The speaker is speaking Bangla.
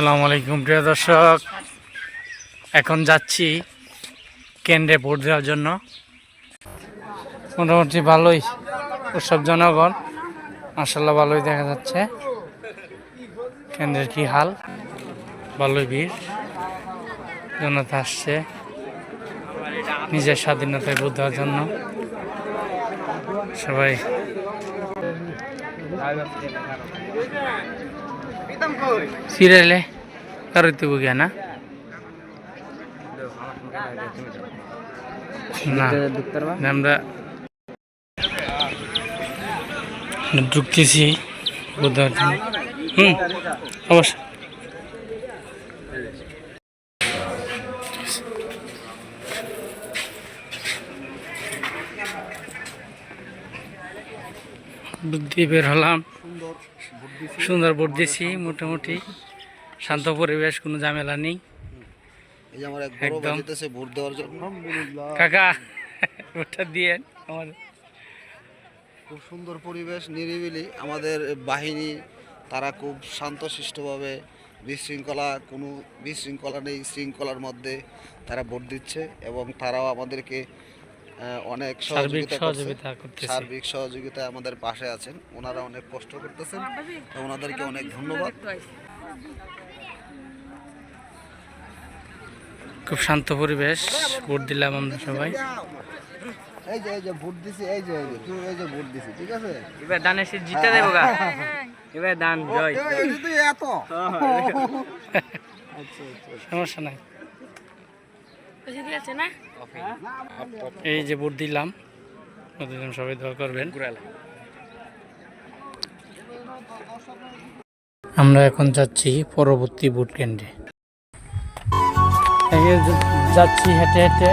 আসসালামু আলাইকুম প্রিয় দর্শক, এখন যাচ্ছি কেন্দ্রে ভোট দেওয়ার জন্য। মোটামুটি ভালোই উৎসব জনগণ, মাশাআল্লাহ ভালোই দেখা যাচ্ছে। কেন্দ্রের কি হাল, ভালোই ভিড়, জনতা আসছে নিজের স্বাধীনতায় ভোট দেওয়ার জন্য। সবাই সিরিয়ালে কারো তুই গিয়া না না আমরা ঢুকতেছি বোঝার জন্য। অবশ্যই বুদ্ধি বের হলাম, সুন্দর ভোট দিছি। মোটামুটি শান্ত পরিবেশ, কোনো ঝামেলা নেই একদম। কাকা ভোটটা দিয়ে আমাদের খুব সুন্দর পরিবেশ, নিরিবিলি। আমাদের বাহিনী তারা খুব শান্তশিষ্টভাবে, কোনো বিশৃঙ্খলা নেই, শৃঙ্খলার মধ্যে তারা ভোট দিচ্ছে এবং তারাও আমাদেরকে অনেক সার্বিক সহযোগিতায় আমাদের পাশে আছেন। ওনারা অনেক কষ্ট করতেছেন, ওনাদেরকে অনেক ধন্যবাদ। খুব শান্ত পরিবেশ, ভোট দিলাম আমরা সবাই। এই যে ভোট দিছি, এই যে ভোট দিছি, ঠিক আছে। এবার দানের শীত জিতে দেবো গা, এবার দান জয়। এত সমস্যা নাই, এই যে ভোট দিলাম, সবাই দোয়া করবেন। আমরা এখন যাচ্ছি পরবর্তী ভোট কেন্দ্রে, যাচ্ছি হেঁটে হেঁটে।